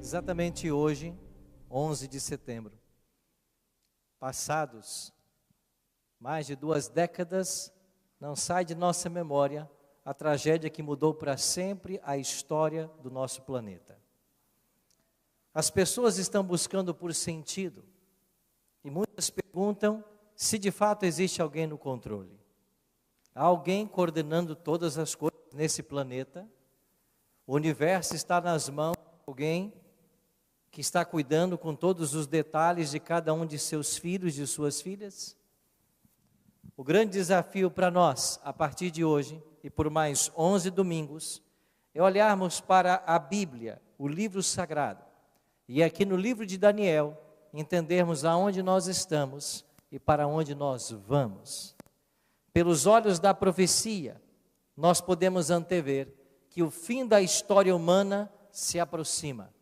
exatamente hoje, 11 de setembro. Passados mais de 2 décadas, não sai de nossa memória a tragédia que mudou para sempre a história do nosso planeta. As pessoas estão buscando por sentido, e muitas perguntam se de fato existe alguém no controle. Há alguém coordenando todas as coisas nesse planeta? O universo está nas mãos de alguém que está cuidando com todos os detalhes de cada um de seus filhos e de suas filhas? O grande desafio para nós, a partir de hoje, e por mais 11 domingos, é olharmos para a Bíblia, o livro sagrado, e aqui no livro de Daniel, entendermos aonde nós estamos e para onde nós vamos. Pelos olhos da profecia, nós podemos antever que o fim da história humana se aproxima.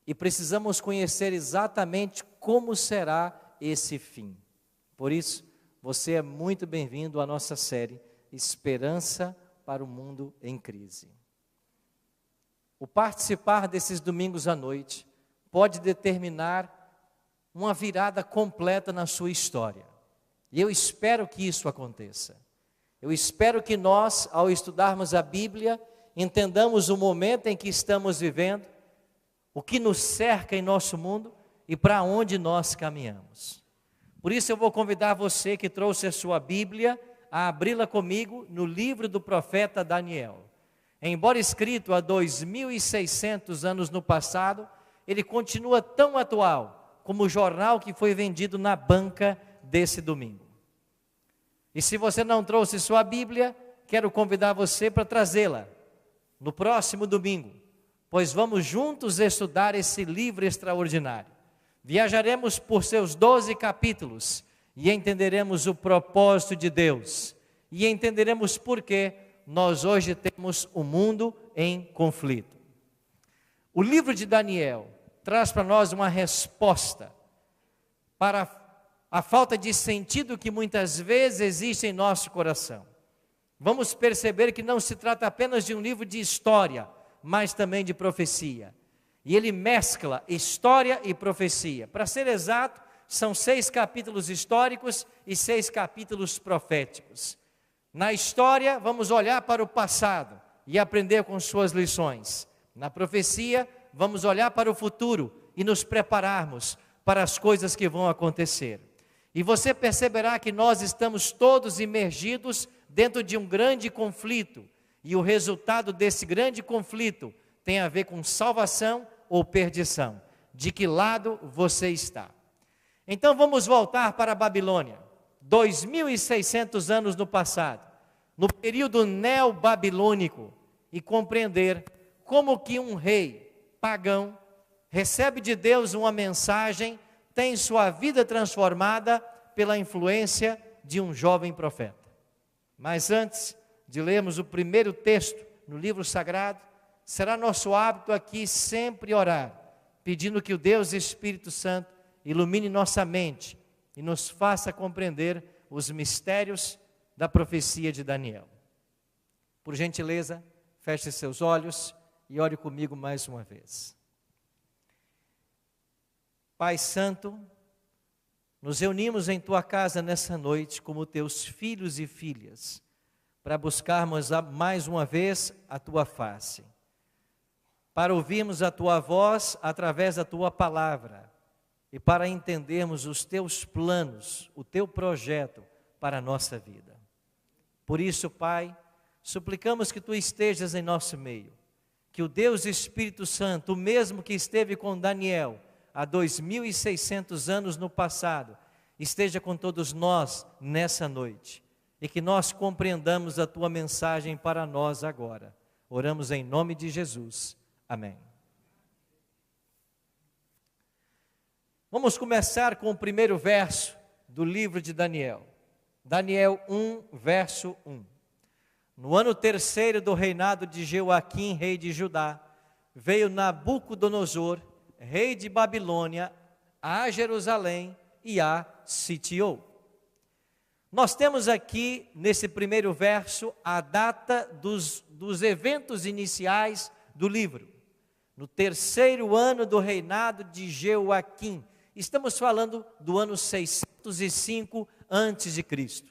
E precisamos conhecer exatamente como será esse fim. Por isso, você é muito bem-vindo à nossa série Esperança para o Mundo em Crise. O participar desses domingos à noite pode determinar uma virada completa na sua história. E eu espero que isso aconteça. Eu espero que nós, ao estudarmos a Bíblia, entendamos o momento em que estamos vivendo, o que nos cerca em nosso mundo e para onde nós caminhamos. Por isso eu vou convidar você que trouxe a sua Bíblia a abri-la comigo no livro do profeta Daniel. Embora escrito há 2.600 anos no passado, ele continua tão atual como o jornal que foi vendido na banca desse domingo. E se você não trouxe sua Bíblia, quero convidar você para trazê-la no próximo domingo, pois vamos juntos estudar esse livro extraordinário. Viajaremos por seus 12 capítulos e entenderemos o propósito de Deus. E entenderemos por que nós hoje temos um mundo em conflito. O livro de Daniel traz para nós uma resposta para a falta de sentido que muitas vezes existe em nosso coração. Vamos perceber que não se trata apenas de um livro de história, mas também de profecia. E ele mescla história e profecia. Para ser exato, são 6 capítulos históricos e 6 capítulos proféticos. Na história, vamos olhar para o passado e aprender com suas lições. Na profecia, vamos olhar para o futuro e nos prepararmos para as coisas que vão acontecer. E você perceberá que nós estamos todos imergidos dentro de um grande conflito. E o resultado desse grande conflito tem a ver com salvação ou perdição. De que lado você está? Então vamos voltar para a Babilônia. 2.600 anos no passado, no período neobabilônico, e compreender como que um rei pagão recebe de Deus uma mensagem, tem sua vida transformada pela influência de um jovem profeta. Mas antes de lermos o primeiro texto no livro sagrado, será nosso hábito aqui sempre orar, pedindo que o Deus Espírito Santo ilumine nossa mente e nos faça compreender os mistérios da profecia de Daniel. Por gentileza, feche seus olhos e ore comigo mais uma vez. Pai Santo, nos reunimos em Tua casa nessa noite como Teus filhos e filhas, para buscarmos mais uma vez a Tua face, para ouvirmos a Tua voz através da Tua palavra e para entendermos os Teus planos, o Teu projeto para a nossa vida. Por isso, Pai, suplicamos que Tu estejas em nosso meio, que o Deus Espírito Santo, o mesmo que esteve com Daniel há 2.600 anos no passado, esteja com todos nós nessa noite e que nós compreendamos a Tua mensagem para nós agora. Oramos em nome de Jesus. Amém. Vamos começar com o primeiro verso do livro de Daniel. Daniel 1, verso 1. No ano 3º do reinado de Jeoaquim, rei de Judá, veio Nabucodonosor, rei de Babilônia, a Jerusalém e a sitiou. Nós temos aqui, nesse primeiro verso, a data dos eventos iniciais do livro. no terceiro ano do reinado de Jeoaquim. Estamos falando do ano 605 a.C.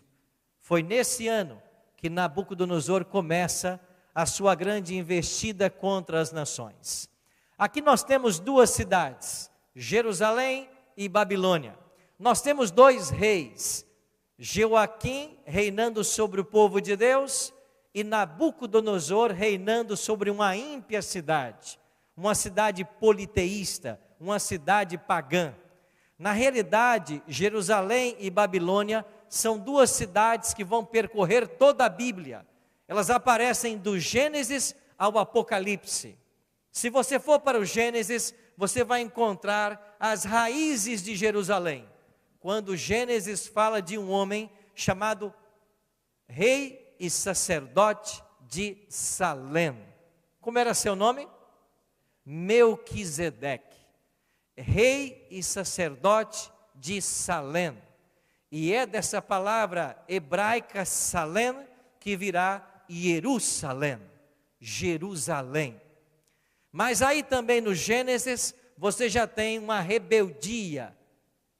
Foi nesse ano que Nabucodonosor começa a sua grande investida contra as nações. Aqui nós temos duas cidades, Jerusalém e Babilônia. Nós temos dois reis, Jeoaquim reinando sobre o povo de Deus e Nabucodonosor reinando sobre uma ímpia cidade, uma cidade politeísta, uma cidade pagã. Na realidade, Jerusalém e Babilônia são duas cidades que vão percorrer toda a Bíblia. Elas aparecem do Gênesis ao Apocalipse. Se você for para o Gênesis, você vai encontrar as raízes de Jerusalém. Quando o Gênesis fala de um homem chamado rei e sacerdote de Salém. Como era seu nome? Melquisedeque. Rei e sacerdote de Salém. E é dessa palavra hebraica Salém que virá Jerusalém. Jerusalém. Mas aí também no Gênesis você já tem uma rebeldia.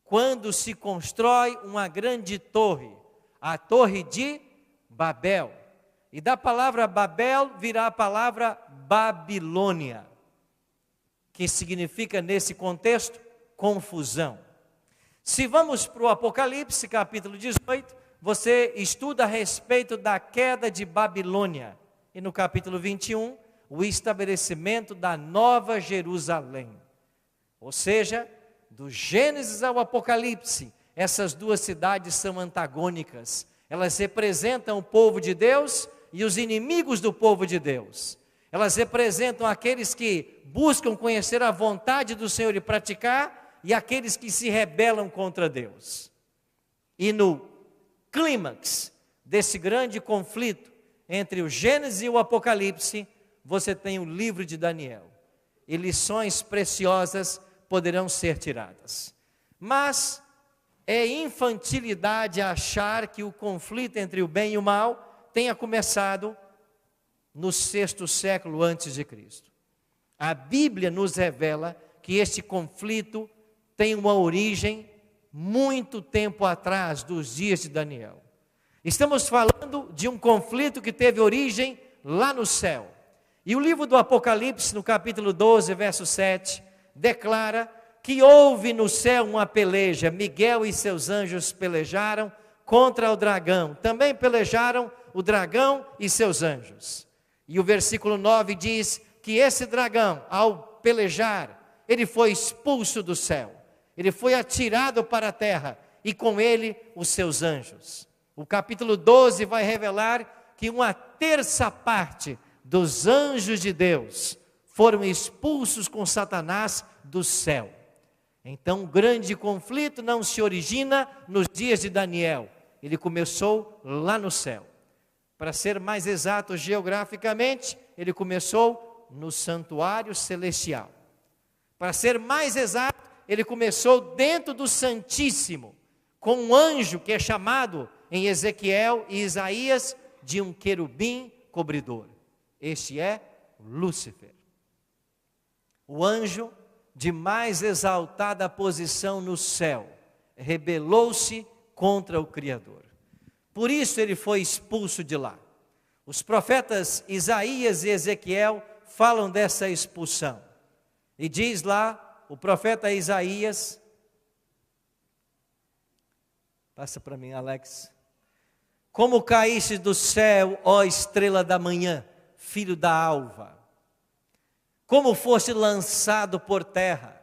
Quando se constrói uma grande torre, a torre de Babel. E da palavra Babel virá a palavra Babilônia, que significa nesse contexto, confusão. Se vamos para o Apocalipse, capítulo 18, você estuda a respeito da queda de Babilônia. E no capítulo 21, o estabelecimento da Nova Jerusalém. Ou seja, do Gênesis ao Apocalipse, essas duas cidades são antagônicas. Elas representam o povo de Deus e os inimigos do povo de Deus. Elas representam aqueles que buscam conhecer a vontade do Senhor e praticar, e aqueles que se rebelam contra Deus. E no clímax desse grande conflito entre o Gênesis e o Apocalipse, você tem o livro de Daniel. E lições preciosas poderão ser tiradas. Mas é infantilidade achar que o conflito entre o bem e o mal tenha começado no 6º século antes de Cristo. A Bíblia nos revela que este conflito tem uma origem muito tempo atrás dos dias de Daniel. Estamos falando de um conflito que teve origem lá no céu. E o livro do Apocalipse, no capítulo 12, verso 7, declara que houve no céu uma peleja. Miguel e seus anjos pelejaram contra o dragão. Também pelejaram o dragão e seus anjos. E o versículo 9 diz que esse dragão, ao pelejar, ele foi expulso do céu. Ele foi atirado para a terra e com ele os seus anjos. O capítulo 12 vai revelar que uma terça parte dos anjos de Deus foram expulsos com Satanás do céu. Então, o grande conflito não se origina nos dias de Daniel. Ele começou lá no céu. Para ser mais exato geograficamente, ele começou no santuário celestial. Para ser mais exato, ele começou dentro do Santíssimo, com um anjo que é chamado em Ezequiel e Isaías de um querubim cobridor. Este é Lúcifer. O anjo de mais exaltada posição no céu rebelou-se contra o Criador. Por isso ele foi expulso de lá. Os profetas Isaías e Ezequiel falam dessa expulsão. E diz lá o profeta Isaías, passa para mim, Alex. Como caíste do céu, ó estrela da manhã, filho da alva. Como foste lançado por terra,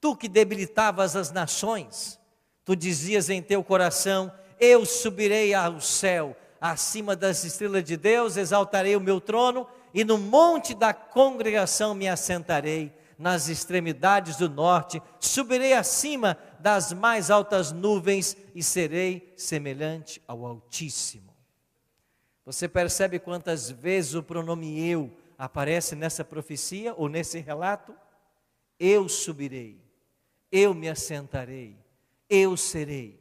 tu que debilitavas as nações. Tu dizias em teu coração, eu subirei ao céu, acima das estrelas de Deus, exaltarei o meu trono, e no monte da congregação me assentarei, nas extremidades do norte, subirei acima das mais altas nuvens, e serei semelhante ao Altíssimo. Você percebe quantas vezes o pronome eu aparece nessa profecia, ou nesse relato? Eu subirei, eu me assentarei, eu serei.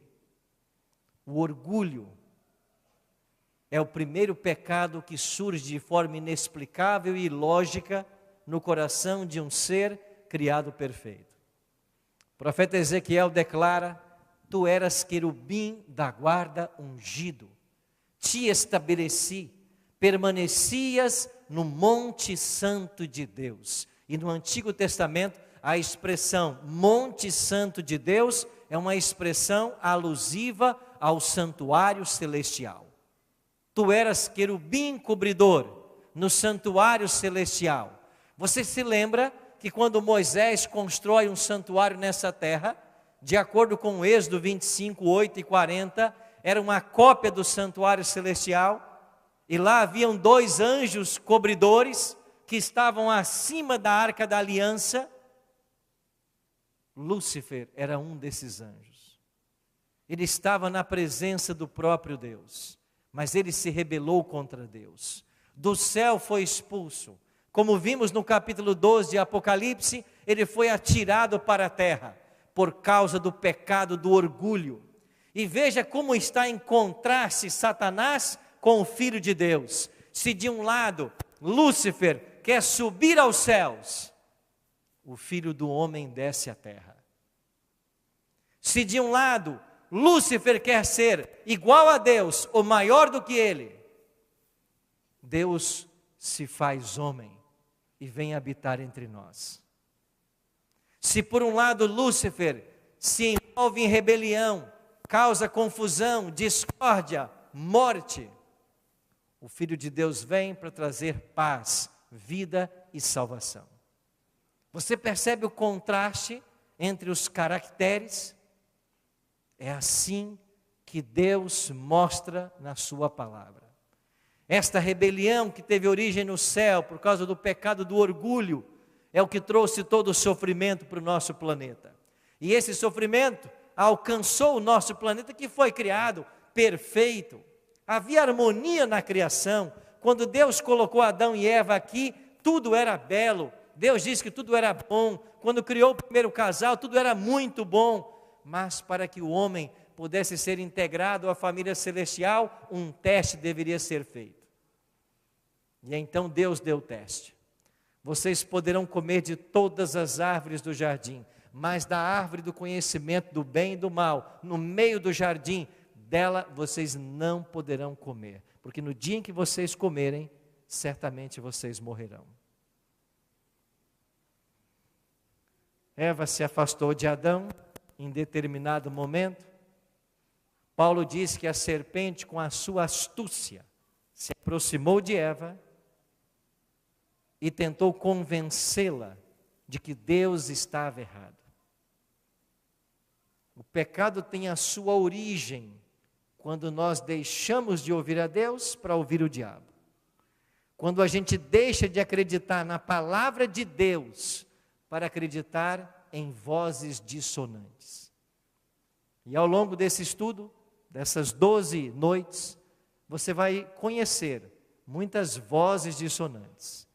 O orgulho é o primeiro pecado que surge de forma inexplicável e ilógica no coração de um ser criado perfeito. O profeta Ezequiel declara: tu eras querubim da guarda ungido, te estabeleci, permanecias no Monte Santo de Deus. E no Antigo Testamento, a expressão Monte Santo de Deus é uma expressão alusiva ao santuário celestial. Tu eras querubim cobridor no santuário celestial. Você se lembra que quando Moisés constrói um santuário nessa terra, de acordo com o Êxodo 25, 8 e 40, era uma cópia do santuário celestial, e lá haviam 2 anjos cobridores que estavam acima da Arca da Aliança. Lúcifer era um desses anjos. Ele estava na presença do próprio Deus, mas ele se rebelou contra Deus. Do céu foi expulso. Como vimos no capítulo 12 de Apocalipse, ele foi atirado para a terra, por causa do pecado do orgulho. E veja como está em contraste Satanás com o Filho de Deus. Se de um lado, Lúcifer quer subir aos céus, o Filho do Homem desce à terra. Se de um lado, Lúcifer quer ser igual a Deus, ou maior do que Ele, Deus se faz homem e vem habitar entre nós. Se por um lado Lúcifer se envolve em rebelião, causa confusão, discórdia, morte, o Filho de Deus vem para trazer paz, vida e salvação. Você percebe o contraste entre os caracteres? É assim que Deus mostra na sua palavra. Esta rebelião que teve origem no céu por causa do pecado do orgulho é o que trouxe todo o sofrimento para o nosso planeta. E esse sofrimento alcançou o nosso planeta, que foi criado perfeito. Havia harmonia na criação. Quando Deus colocou Adão e Eva aqui, tudo era belo. Deus disse que tudo era bom. Quando criou o primeiro casal, tudo era muito bom. Mas para que o homem pudesse ser integrado à família celestial, um teste deveria ser feito. E então Deus deu o teste. Vocês poderão comer de todas as árvores do jardim, mas da árvore do conhecimento do bem e do mal, no meio do jardim, dela vocês não poderão comer, porque no dia em que vocês comerem, certamente vocês morrerão. Eva se afastou de Adão em determinado momento. Paulo diz que a serpente, com a sua astúcia, se aproximou de Eva e tentou convencê-la de que Deus estava errado. O pecado tem a sua origem quando nós deixamos de ouvir a Deus para ouvir o diabo. Quando a gente deixa de acreditar na palavra de Deus para acreditar em vozes dissonantes. E ao longo desse estudo, dessas 12 noites, você vai conhecer muitas vozes dissonantes.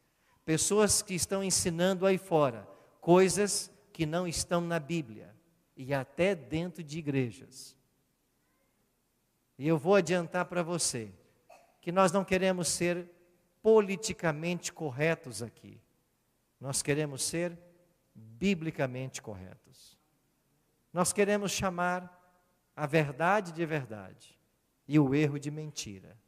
Pessoas que estão ensinando aí fora coisas que não estão na Bíblia e até dentro de igrejas. E eu vou adiantar para você que nós não queremos ser politicamente corretos aqui. Nós queremos ser biblicamente corretos. Nós queremos chamar a verdade de verdade e o erro de mentira.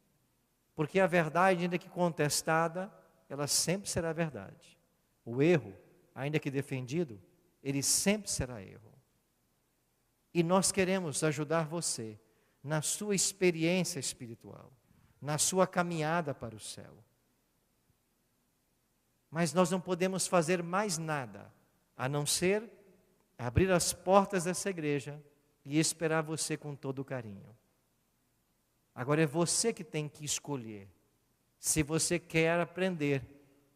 Porque a verdade, ainda que contestada, ela sempre será verdade. O erro, ainda que defendido, ele sempre será erro. E nós queremos ajudar você na sua experiência espiritual, na sua caminhada para o céu. Mas nós não podemos fazer mais nada, a não ser abrir as portas dessa igreja e esperar você com todo o carinho. Agora é você que tem que escolher se você quer aprender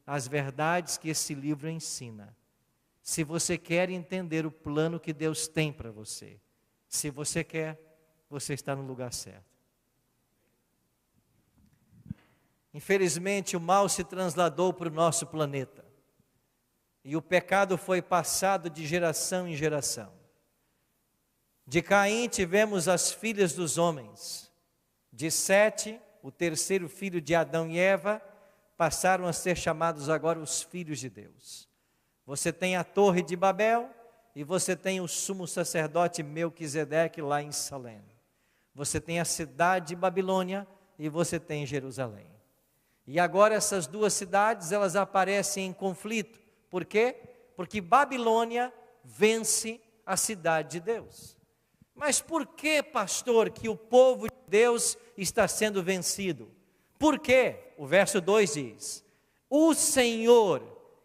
as verdades que esse livro ensina, se você quer entender o plano que Deus tem para você. Se você quer, você está no lugar certo. Infelizmente, o mal se transladou para o nosso planeta. E o pecado foi passado de geração em geração. De Caim tivemos as filhas dos homens. De Sete, o terceiro filho de Adão e Eva, passaram a ser chamados agora os filhos de Deus. Você tem a Torre de Babel e você tem o sumo sacerdote Melquisedeque lá em Salém. Você tem a cidade de Babilônia e você tem Jerusalém. E agora essas duas cidades, elas aparecem em conflito. Por quê? Porque Babilônia vence a cidade de Deus. Mas por que, pastor, que o povo de Deus está sendo vencido? Por quê? O verso 2 diz: o Senhor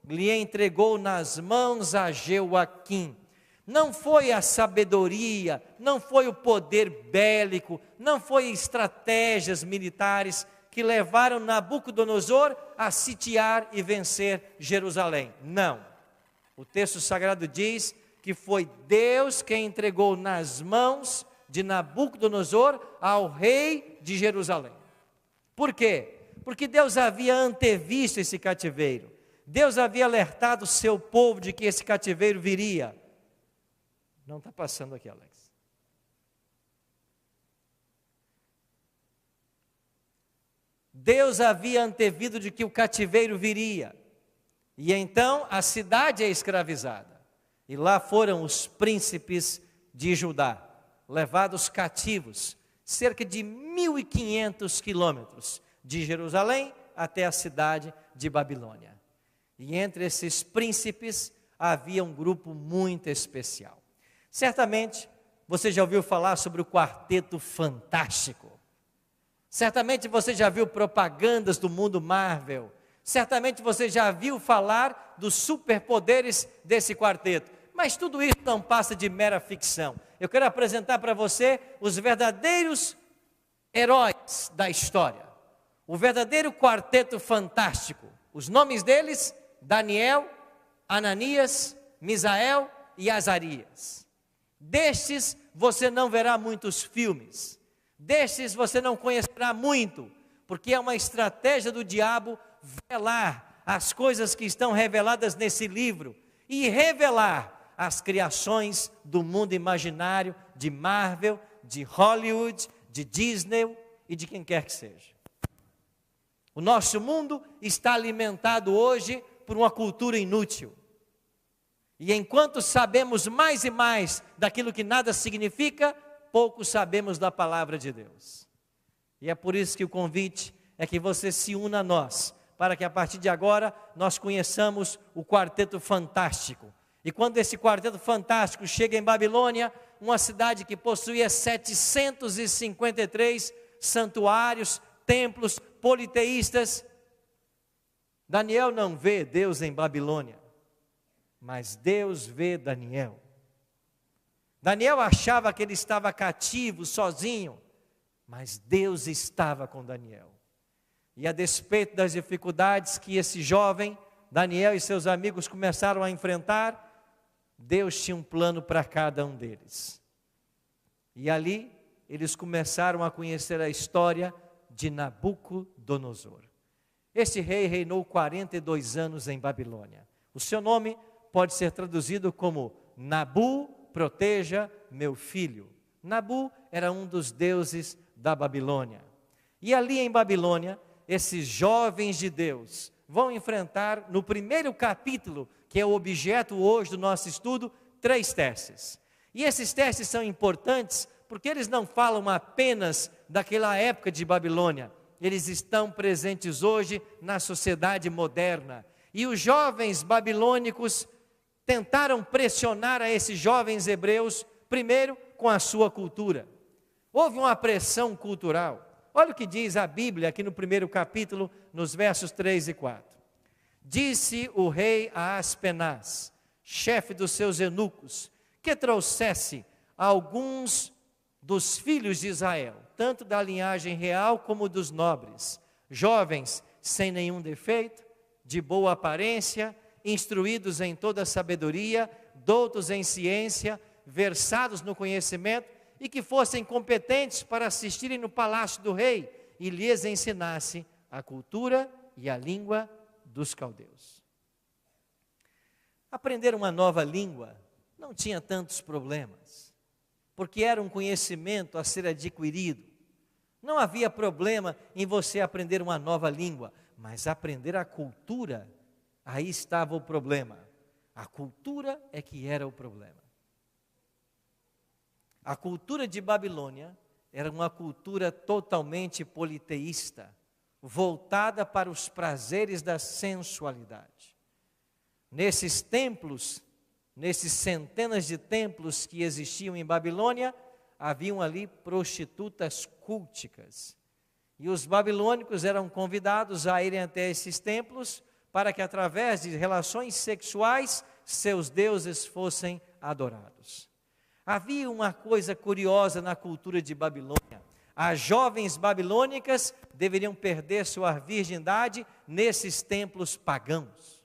lhe entregou nas mãos a Jeoaquim. Não foi a sabedoria, não foi o poder bélico, não foi estratégias militares que levaram Nabucodonosor a sitiar e vencer Jerusalém. Não. O texto sagrado diz que foi Deus quem entregou nas mãos de Nabucodonosor ao rei de Jerusalém. Por quê? Porque Deus havia antevisto esse cativeiro. Deus havia alertado o seu povo de que esse cativeiro viria. Não está passando aqui, Alex. Deus havia antevido de que o cativeiro viria. E então a cidade é escravizada. E lá foram os príncipes de Judá, levados cativos, cerca de 1.500 quilômetros de Jerusalém até a cidade de Babilônia. E entre esses príncipes havia um grupo muito especial. Certamente você já ouviu falar sobre o Quarteto Fantástico. Certamente você já viu propagandas do mundo Marvel. Certamente você já viu falar dos superpoderes desse quarteto. Mas tudo isso não passa de mera ficção. Eu quero apresentar para você os verdadeiros heróis da história. O verdadeiro Quarteto Fantástico. Os nomes deles: Daniel, Ananias, Misael e Azarias. Destes você não verá muitos filmes. Destes você não conhecerá muito, porque é uma estratégia do diabo velar as coisas que estão reveladas nesse livro e revelar as criações do mundo imaginário de Marvel, de Hollywood, de Disney e de quem quer que seja. O nosso mundo está alimentado hoje por uma cultura inútil. E enquanto sabemos mais e mais daquilo que nada significa, pouco sabemos da palavra de Deus. E é por isso que o convite é que você se una a nós, para que a partir de agora nós conheçamos o Quarteto Fantástico. E quando esse Quarteto Fantástico chega em Babilônia, uma cidade que possuía 753 santuários, templos, politeístas, Daniel não vê Deus em Babilônia, mas Deus vê Daniel. Daniel achava que ele estava cativo, sozinho, mas Deus estava com Daniel. E a despeito das dificuldades que esse jovem, Daniel e seus amigos começaram a enfrentar, Deus tinha um plano para cada um deles. E ali eles começaram a conhecer a história de Nabucodonosor. Este rei reinou 42 anos em Babilônia. O seu nome pode ser traduzido como Nabu, proteja meu filho. Nabu era um dos deuses da Babilônia. E ali em Babilônia, esses jovens de Deus vão enfrentar, no primeiro capítulo, que é o objeto hoje do nosso estudo, 3 testes. E esses testes são importantes porque eles não falam apenas daquela época de Babilônia. Eles estão presentes hoje na sociedade moderna. E os jovens babilônicos tentaram pressionar a esses jovens hebreus, primeiro com a sua cultura. Houve uma pressão cultural. Olha o que diz a Bíblia aqui no primeiro capítulo, nos versos 3 e 4. Disse o rei a Aspenaz, chefe dos seus eunucos, que trouxesse alguns dos filhos de Israel, tanto da linhagem real como dos nobres, jovens sem nenhum defeito, de boa aparência, instruídos em toda sabedoria, doutos em ciência, versados no conhecimento, e que fossem competentes para assistirem no palácio do rei, e lhes ensinasse a cultura e a língua dos caldeus. Aprender uma nova língua não tinha tantos problemas, porque era um conhecimento a ser adquirido. Não havia problema em você aprender uma nova língua. mas aprender a cultura, aí estava o problema. A cultura é que era o problema. A cultura de Babilônia era uma cultura totalmente politeísta, voltada para os prazeres da sensualidade. Nesses templos, nesses centenas de templos que existiam em Babilônia, haviam ali prostitutas culticas. E os babilônicos eram convidados a irem até esses templos para que, através de relações sexuais, seus deuses fossem adorados. Havia uma coisa curiosa na cultura de Babilônia. As jovens babilônicas deveriam perder sua virgindade nesses templos pagãos.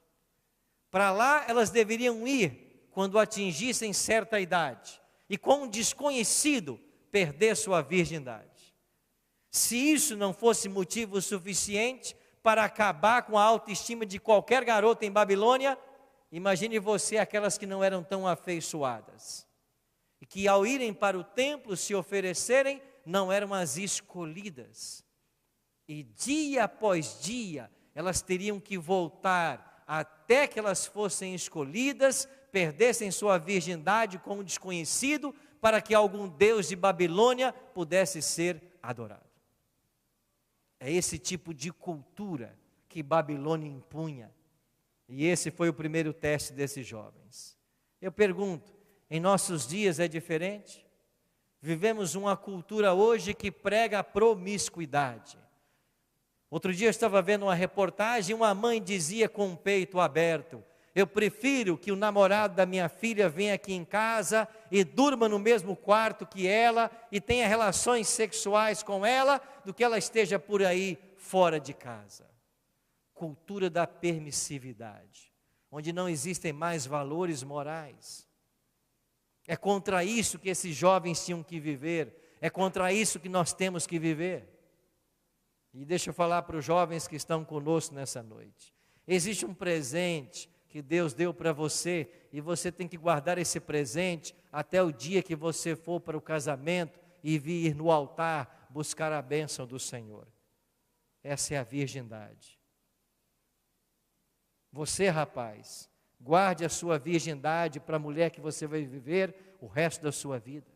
Para lá elas deveriam ir quando atingissem certa idade e com um desconhecido perder sua virgindade. Se isso não fosse motivo suficiente para acabar com a autoestima de qualquer garota em Babilônia, imagine você aquelas que não eram tão afeiçoadas e que ao irem para o templo se oferecerem, não eram as escolhidas. E dia após dia, elas teriam que voltar até que elas fossem escolhidas, perdessem sua virgindade com um desconhecido, para que algum deus de Babilônia pudesse ser adorado. É esse tipo de cultura que Babilônia impunha. E esse foi o primeiro teste desses jovens. Eu pergunto, em nossos dias é diferente? Vivemos uma cultura hoje que prega a promiscuidade. Outro dia eu estava vendo uma reportagem, uma mãe dizia com o peito aberto: eu prefiro que o namorado da minha filha venha aqui em casa e durma no mesmo quarto que ela e tenha relações sexuais com ela, do que ela esteja por aí fora de casa. Cultura da permissividade, onde não existem mais valores morais. É contra isso que esses jovens tinham que viver, é contra isso que nós temos que viver. E deixa eu falar para os jovens que estão conosco nessa noite. Existe um presente que Deus deu para você, e você tem que guardar esse presente até o dia que você for para o casamento e vir no altar buscar a bênção do Senhor. Essa é a virgindade. Você, rapaz, guarde a sua virgindade para a mulher que você vai viver o resto da sua vida.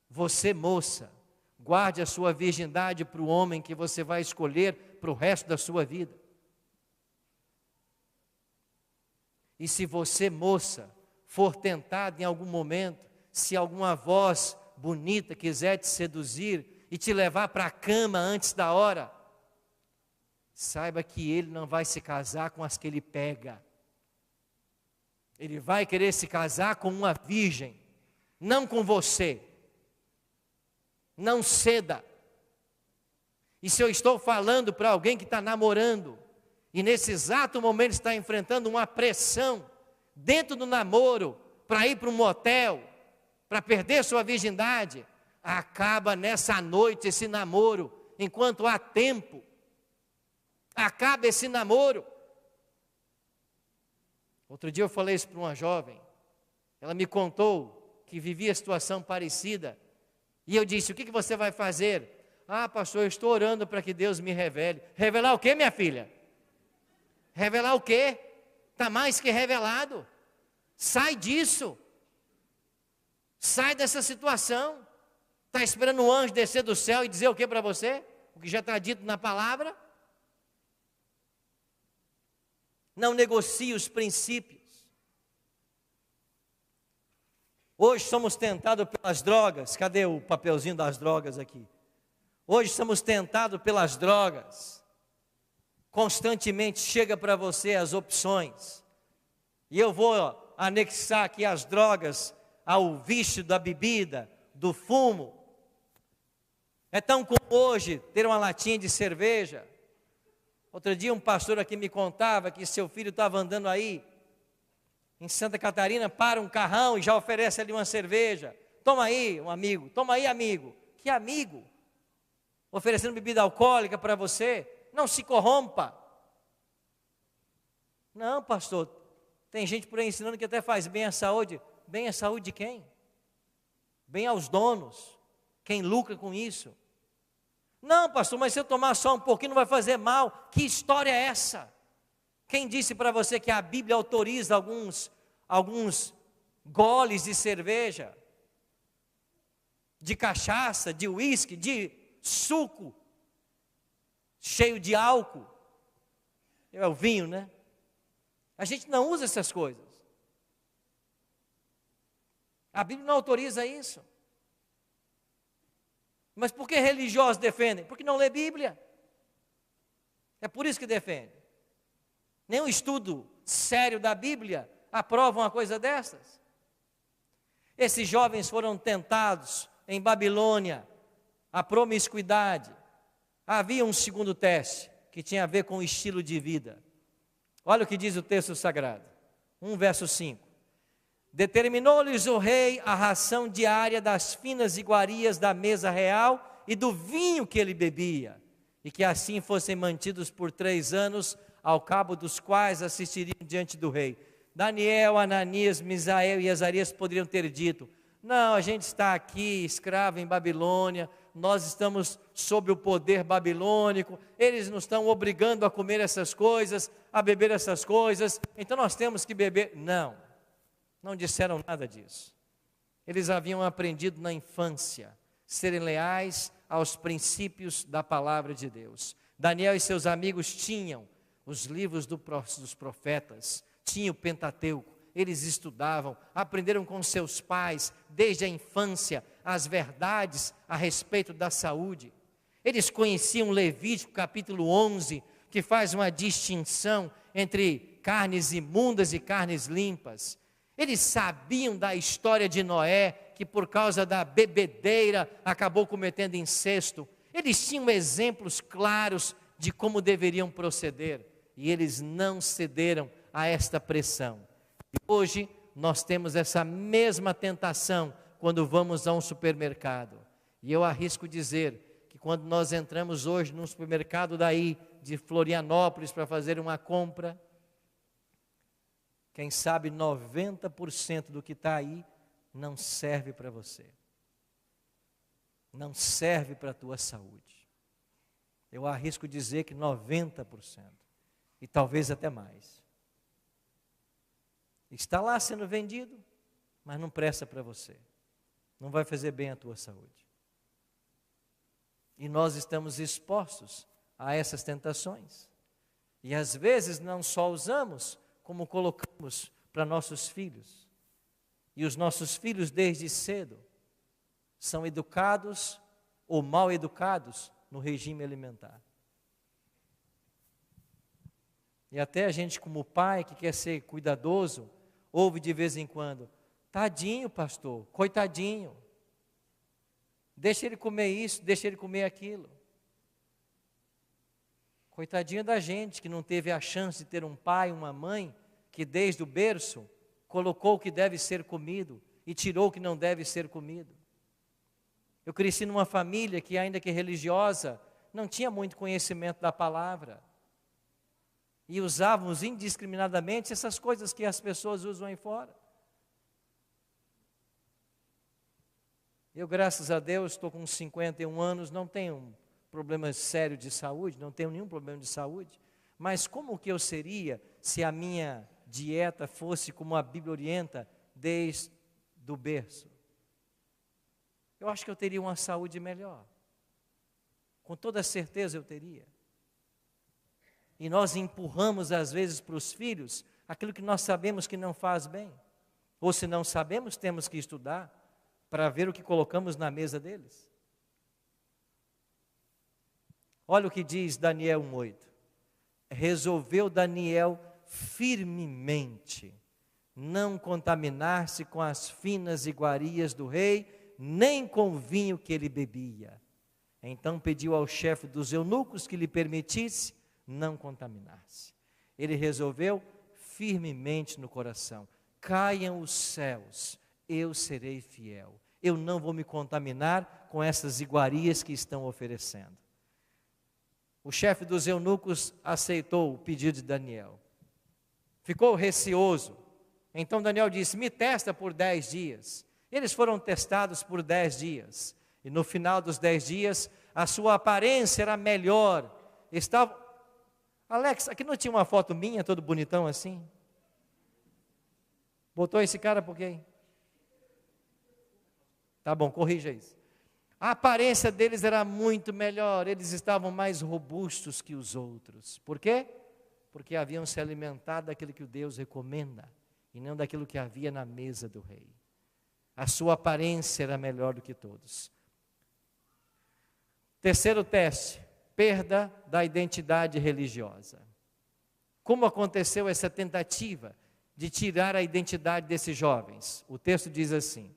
Você, moça, guarde a sua virgindade para o homem que você vai escolher para o resto da sua vida. E se você, moça, for tentada em algum momento, se alguma voz bonita quiser te seduzir e te levar para a cama antes da hora, saiba que ele não vai se casar com as que ele pega. Ele vai querer se casar com uma virgem, não com você. Não ceda. E se eu estou falando para alguém que está namorando, e nesse exato momento está enfrentando uma pressão dentro do namoro, para ir para um motel, para perder sua virgindade, acaba nessa noite esse namoro, enquanto há tempo. Acaba esse namoro. Outro dia eu falei isso para uma jovem, ela me contou que vivia situação parecida, e eu disse: o que você vai fazer? Ah, pastor, eu estou orando para que Deus me revele. Revelar o quê, minha filha? Revelar o quê? Está mais que revelado. Sai disso. Sai dessa situação. Está esperando um anjo descer do céu e dizer o que para você? O que já está dito na palavra? Não negocie os princípios. Hoje somos tentados pelas drogas. Cadê o papelzinho das drogas aqui? Hoje somos tentados pelas drogas. Constantemente chega para você as opções. E eu vou anexar aqui as drogas ao vício da bebida, do fumo. É tão comum hoje ter uma latinha de cerveja. Outro dia um pastor aqui me contava que seu filho estava andando aí em Santa Catarina, para um carrão e já oferece ali uma cerveja. Toma aí, um amigo. Toma aí, amigo. Que amigo? Oferecendo bebida alcoólica para você. Não se corrompa. Não, pastor, tem gente por aí ensinando que até faz bem à saúde. Bem à saúde de quem? Bem aos donos. Quem lucra com isso? Não, pastor, mas se eu tomar só um pouquinho não vai fazer mal. Que história é essa? Quem disse para você que a Bíblia autoriza alguns goles de cerveja, de cachaça, de uísque, de suco, cheio de álcool? É o vinho, né? A gente não usa essas coisas. A Bíblia não autoriza isso. Mas por que religiosos defendem? Porque não lê Bíblia. É por isso que defendem. Nenhum estudo sério da Bíblia aprova uma coisa dessas. Esses jovens foram tentados em Babilônia, a promiscuidade. Havia um segundo teste, que tinha a ver com o estilo de vida. Olha o que diz o texto sagrado, 1 verso 5. Determinou-lhes o rei a ração diária das finas iguarias da mesa real e do vinho que ele bebia, e que assim fossem mantidos por 3 anos, ao cabo dos quais assistiriam diante do rei. Daniel, Ananias, Misael e Azarias poderiam ter dito: não, a gente está aqui escravo em Babilônia, nós estamos sob o poder babilônico, eles nos estão obrigando a comer essas coisas, a beber essas coisas, então nós temos que beber. Não disseram nada disso. Eles haviam aprendido na infância serem leais aos princípios da palavra de Deus. Daniel e seus amigos tinham os livros dos profetas, tinham o Pentateuco, eles estudavam, aprenderam com seus pais, desde a infância, as verdades a respeito da saúde. Eles conheciam Levítico capítulo 11, que faz uma distinção entre carnes imundas e carnes limpas. Eles sabiam da história de Noé, que por causa da bebedeira acabou cometendo incesto. Eles tinham exemplos claros de como deveriam proceder, e eles não cederam a esta pressão. E hoje nós temos essa mesma tentação quando vamos a um supermercado. E eu arrisco dizer que quando nós entramos hoje num supermercado daí de Florianópolis para fazer uma compra, quem sabe 90% do que está aí não serve para você. Não serve para a tua saúde. Eu arrisco dizer que 90%. E talvez até mais. Está lá sendo vendido, mas não presta para você. Não vai fazer bem à tua saúde. E nós estamos expostos a essas tentações. E às vezes não só usamos, como colocamos para nossos filhos. E os nossos filhos desde cedo são educados ou mal educados no regime alimentar. E até a gente como pai que quer ser cuidadoso, ouve de vez em quando: tadinho, pastor, coitadinho. Deixa ele comer isso, deixa ele comer aquilo. Coitadinho da gente que não teve a chance de ter um pai, uma mãe, que desde o berço colocou o que deve ser comido e tirou o que não deve ser comido. Eu cresci numa família que, ainda que religiosa, não tinha muito conhecimento da palavra. E usávamos indiscriminadamente essas coisas que as pessoas usam aí fora. Eu, graças a Deus, estou com 51 anos, não tenho problema sério de saúde, não tenho nenhum problema de saúde. Mas como que eu seria se a minha dieta fosse como a Bíblia orienta desde o berço? Eu acho que eu teria uma saúde melhor. Com toda certeza eu teria. E nós empurramos às vezes para os filhos aquilo que nós sabemos que não faz bem. Ou se não sabemos, temos que estudar para ver o que colocamos na mesa deles. Olha o que diz Daniel 1:8. Resolveu Daniel firmemente não contaminar-se com as finas iguarias do rei, nem com o vinho que ele bebia. Então pediu ao chefe dos eunucos que lhe permitisse não contaminar-se. Ele resolveu firmemente no coração: caiam os céus, eu serei fiel. Eu não vou me contaminar com essas iguarias que estão oferecendo. O chefe dos eunucos aceitou o pedido de Daniel. Ficou receoso. Então Daniel disse: me testa por 10 dias. Eles foram testados por 10 dias. E no final dos 10 dias, a sua aparência era melhor. Alex, aqui não tinha uma foto minha, todo bonitão assim? Botou esse cara por quê? Tá bom, corrija isso. A aparência deles era muito melhor, eles estavam mais robustos que os outros. Por quê? Porque haviam se alimentado daquilo que o Deus recomenda, e não daquilo que havia na mesa do rei. A sua aparência era melhor do que todos. Terceiro teste, perda da identidade religiosa. Como aconteceu essa tentativa de tirar a identidade desses jovens? O texto diz assim: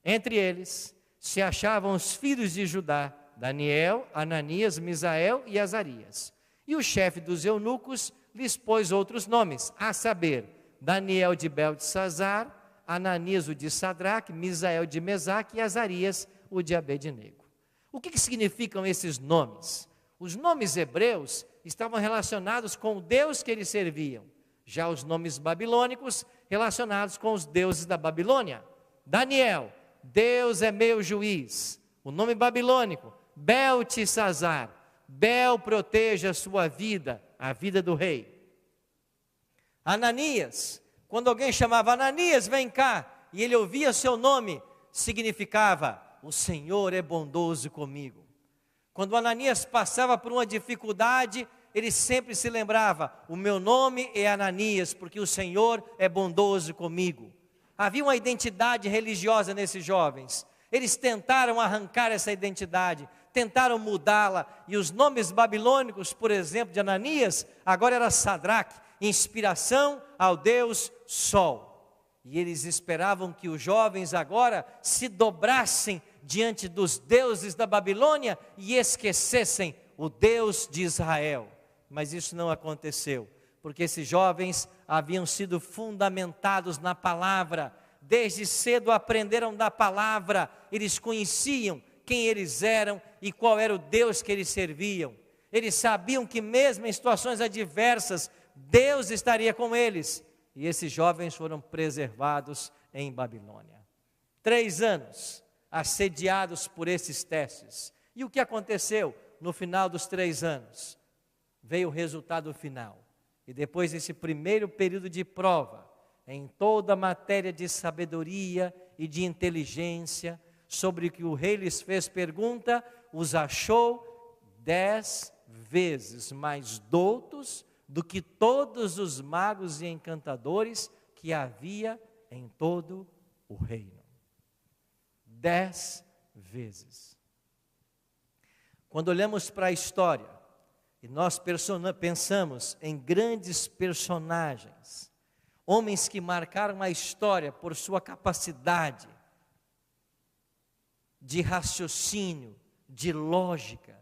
entre eles se achavam os filhos de Judá, Daniel, Ananias, Misael e Azarias. E o chefe dos eunucos lhes pôs outros nomes, a saber, Daniel de Beltesazar, Ananias o de Sadraque, Misael de Mesaque e Azarias o de Abednego. O que significam esses nomes? Os nomes hebreus estavam relacionados com o Deus que eles serviam. Já os nomes babilônicos relacionados com os deuses da Babilônia. Daniel, Deus é meu juiz. O nome babilônico, Beltesazar, Bel protege a sua vida, a vida do rei. Ananias, quando alguém chamava Ananias, vem cá, e ele ouvia seu nome, significava, o Senhor é bondoso comigo. Quando Ananias passava por uma dificuldade, ele sempre se lembrava, o meu nome é Ananias, porque o Senhor é bondoso comigo. Havia uma identidade religiosa nesses jovens. Eles tentaram arrancar essa identidade, tentaram mudá-la, e os nomes babilônicos, por exemplo, de Ananias, agora era Sadraque, inspiração ao Deus Sol. E eles esperavam que os jovens agora se dobrassem diante dos deuses da Babilônia e esquecessem o Deus de Israel. Mas isso não aconteceu, porque esses jovens haviam sido fundamentados na palavra, desde cedo aprenderam da palavra, eles conheciam quem eles eram e qual era o Deus que eles serviam. Eles sabiam que mesmo em situações adversas, Deus estaria com eles. E esses jovens foram preservados em Babilônia. 3 anos assediados por esses testes. E o que aconteceu no final dos 3 anos? Veio o resultado final. E depois desse primeiro período de prova, em toda a matéria de sabedoria e de inteligência, sobre o que o rei lhes fez pergunta, os achou 10 vezes mais doutos do que todos os magos e encantadores que havia em todo o reino. 10 vezes. Quando olhamos para a história, e nós pensamos em grandes personagens, homens que marcaram a história por sua capacidade de raciocínio, de lógica.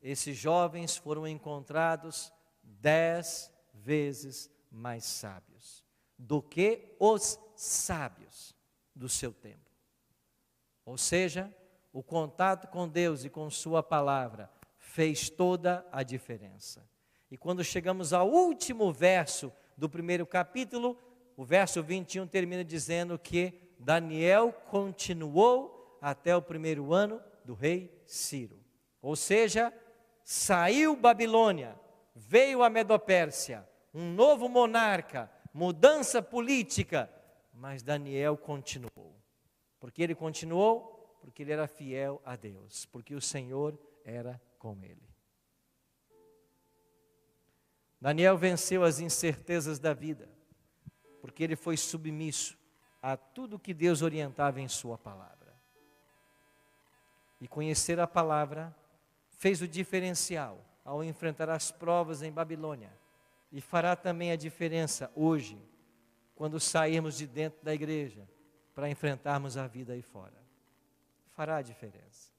Esses jovens foram encontrados 10 vezes mais sábios do que os sábios do seu tempo. Ou seja, o contato com Deus e com sua palavra fez toda a diferença. E quando chegamos ao último verso do primeiro capítulo, o verso 21 termina dizendo que Daniel continuou até o primeiro ano do rei Ciro. Ou seja, saiu Babilônia, veio a Medopérsia, um novo monarca, mudança política, mas Daniel continuou. Porque ele continuou? Porque ele era fiel a Deus, porque o Senhor era com ele. Daniel venceu as incertezas da vida, porque ele foi submisso a tudo que Deus orientava em sua palavra. E conhecer a palavra fez o diferencial ao enfrentar as provas em Babilônia, e fará também a diferença hoje, quando sairmos de dentro da igreja, para enfrentarmos a vida aí fora. Fará a diferença.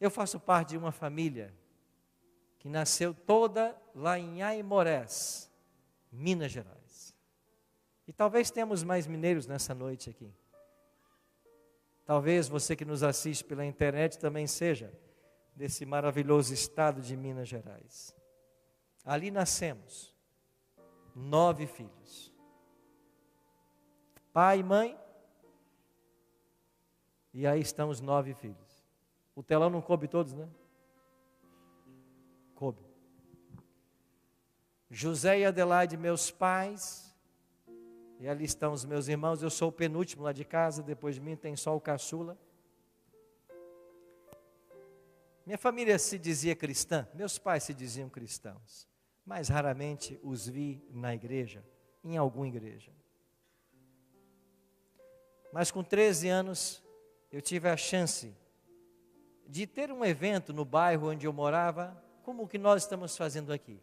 Eu faço parte de uma família que nasceu toda lá em Aimorés, Minas Gerais. E talvez tenhamos mais mineiros nessa noite aqui. Talvez você que nos assiste pela internet também seja desse maravilhoso estado de Minas Gerais. Ali nascemos, 9 filhos. Pai, mãe E aí estão os 9 filhos. O telão não coube todos, né? Coube. José e Adelaide, meus pais. E ali estão os meus irmãos. Eu sou o penúltimo lá de casa. Depois de mim tem só o caçula. Minha família se dizia cristã. Meus pais se diziam cristãos. Mas raramente os vi na igreja, em alguma igreja. Mas com 13 anos, eu tive a chance de ter um evento no bairro onde eu morava, como o que nós estamos fazendo aqui.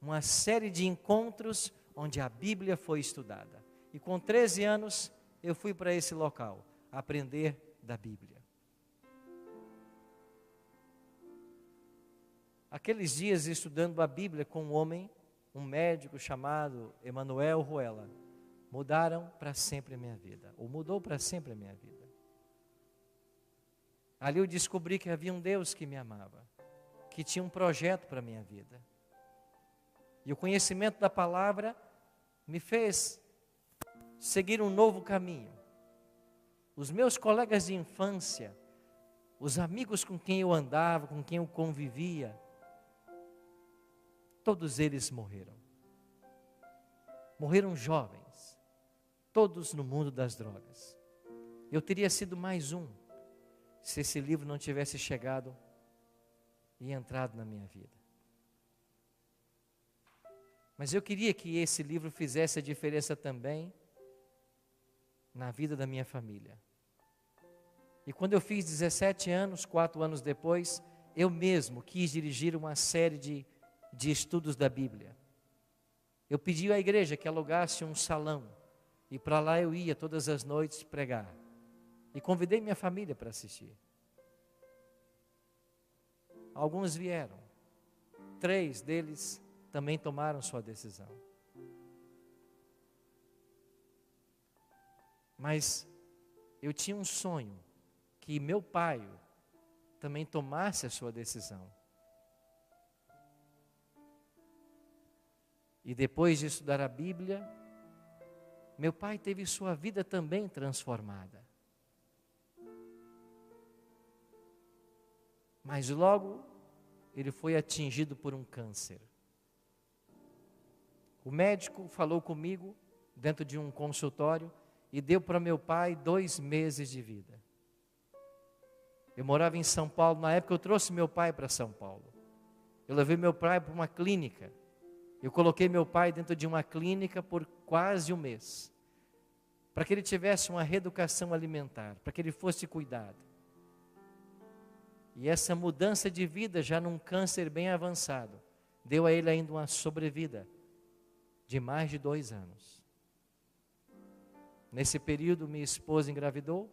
Uma série de encontros onde a Bíblia foi estudada. E com 13 anos, eu fui para esse local, aprender da Bíblia. Aqueles dias estudando a Bíblia com um homem, um médico chamado Emanuel Ruela, mudaram para sempre a minha vida, ou mudou para sempre a minha vida. Ali eu descobri que havia um Deus que me amava, que tinha um projeto para a minha vida. E o conhecimento da palavra me fez seguir um novo caminho. Os meus colegas de infância, os amigos com quem eu andava, com quem eu convivia, todos eles morreram. Morreram jovens, todos no mundo das drogas. Eu teria sido mais um, se esse livro não tivesse chegado e entrado na minha vida. Mas eu queria que esse livro fizesse a diferença também na vida da minha família. E quando eu fiz 17 anos, 4 anos depois, eu mesmo quis dirigir uma série de estudos da Bíblia. Eu pedi à igreja que alugasse um salão, e para lá eu ia todas as noites pregar. E convidei minha família para assistir. Alguns vieram, 3 deles também tomaram sua decisão. Mas eu tinha um sonho, que meu pai também tomasse a sua decisão. E depois de estudar a Bíblia, meu pai teve sua vida também transformada. Mas logo ele foi atingido por um câncer. O médico falou comigo dentro de um consultório e deu para meu pai 2 meses de vida. Eu morava em São Paulo, na época eu trouxe meu pai para São Paulo. Eu levei meu pai para uma clínica. Eu coloquei meu pai dentro de uma clínica por quase um mês, para que ele tivesse uma reeducação alimentar, para que ele fosse cuidado. E essa mudança de vida, já num câncer bem avançado, deu a ele ainda uma sobrevida de mais de 2 anos. Nesse período, minha esposa engravidou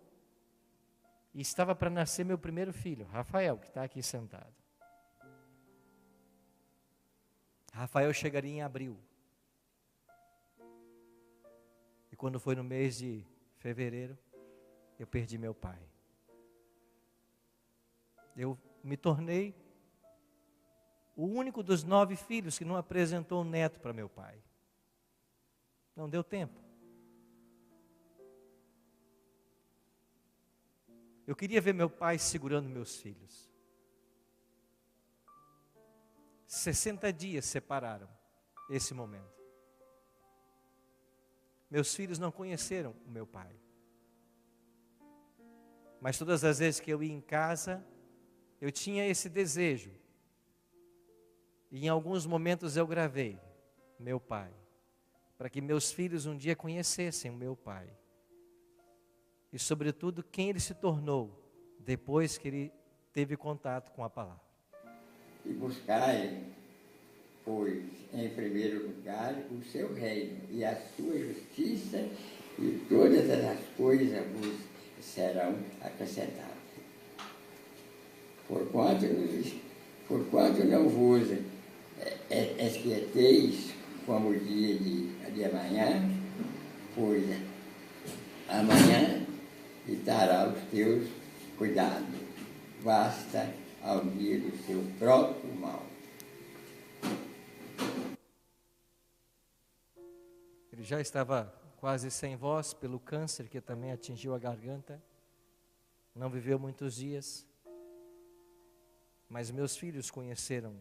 e estava para nascer meu primeiro filho, Rafael, que está aqui sentado. Rafael chegaria em abril. E quando foi no mês de fevereiro, eu perdi meu pai. Eu me tornei o único dos 9 filhos que não apresentou um neto para meu pai. Não deu tempo. Eu queria ver meu pai segurando meus filhos. 60 dias separaram esse momento. Meus filhos não conheceram o meu pai. Mas todas as vezes que eu ia em casa, eu tinha esse desejo. E em alguns momentos eu gravei meu pai, para que meus filhos um dia conhecessem o meu pai. E sobretudo quem ele se tornou depois que ele teve contato com a palavra. E buscai, pois, em primeiro lugar, o seu reino e a sua justiça, e todas as coisas vos serão acrescentadas. Porquanto não vos esquieteis como o dia de amanhã, pois amanhã estará os teus cuidados. Basta ao dia do seu próprio mal. Ele já estava quase sem voz pelo câncer que também atingiu a garganta. não viveu muitos dias, mas meus filhos conheceram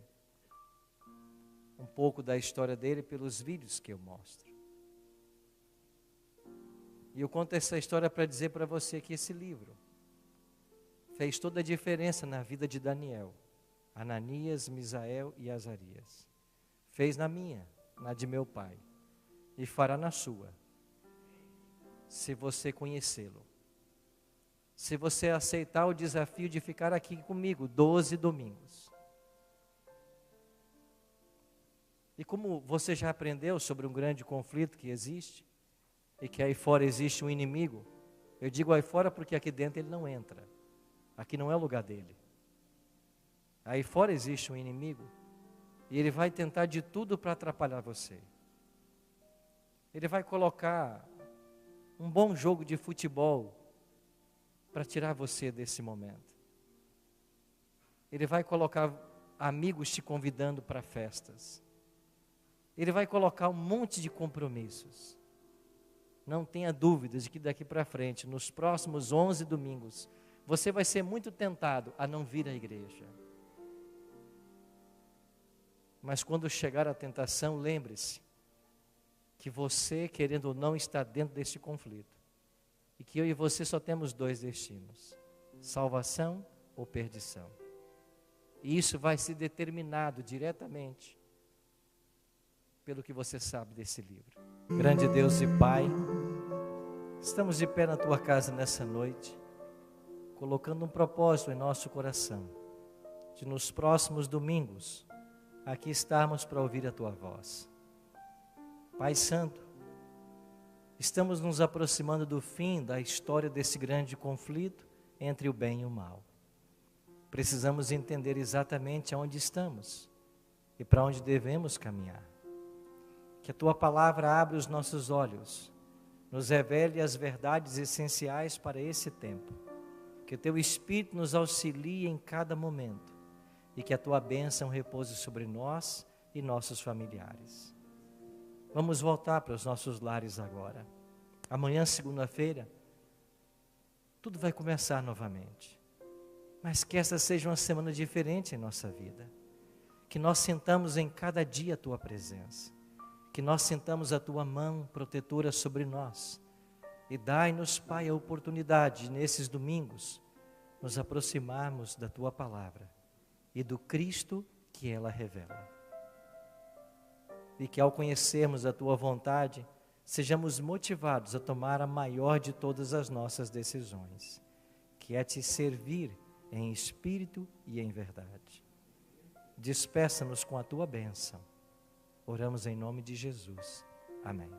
um pouco da história dele pelos vídeos que eu mostro. E eu conto essa história para dizer para você que esse livro fez toda a diferença na vida de Daniel, Ananias, Misael e Azarias. Fez na minha, na de meu pai, e fará na sua, se você conhecê-lo. Se você aceitar o desafio de ficar aqui comigo 12 domingos. E como você já aprendeu sobre um grande conflito que existe, e que aí fora existe um inimigo, eu digo aí fora porque aqui dentro ele não entra. Aqui não é o lugar dele. Aí fora existe um inimigo, e ele vai tentar de tudo para atrapalhar você. Ele vai colocar um bom jogo de futebol para tirar você desse momento. Ele vai colocar amigos te convidando para festas. Ele vai colocar um monte de compromissos. Não tenha dúvidas de que daqui para frente, nos próximos 11 domingos, você vai ser muito tentado a não vir à igreja. Mas quando chegar a tentação, lembre-se que você, querendo ou não, está dentro desse conflito. E que eu e você só temos 2 destinos: salvação ou perdição. E isso vai ser determinado diretamente pelo que você sabe desse livro. Grande Deus e Pai, estamos de pé na Tua casa nessa noite, colocando um propósito em nosso coração, de nos próximos domingos, aqui estarmos para ouvir a Tua voz. Pai Santo, estamos nos aproximando do fim da história desse grande conflito entre o bem e o mal. Precisamos entender exatamente aonde estamos e para onde devemos caminhar. Que a Tua palavra abra os nossos olhos, nos revele as verdades essenciais para esse tempo. Que o Teu Espírito nos auxilie em cada momento e que a Tua bênção repouse sobre nós e nossos familiares. Vamos voltar para os nossos lares agora. Amanhã, segunda-feira, tudo vai começar novamente. Mas que essa seja uma semana diferente em nossa vida. Que nós sintamos em cada dia a Tua presença. Que nós sintamos a Tua mão protetora sobre nós. E dai-nos, Pai, a oportunidade, nesses domingos, nos aproximarmos da Tua palavra e do Cristo que ela revela. E que ao conhecermos a Tua vontade, sejamos motivados a tomar a maior de todas as nossas decisões, que é Te servir em espírito e em verdade. Despeça-nos com a Tua bênção. Oramos em nome de Jesus. Amém.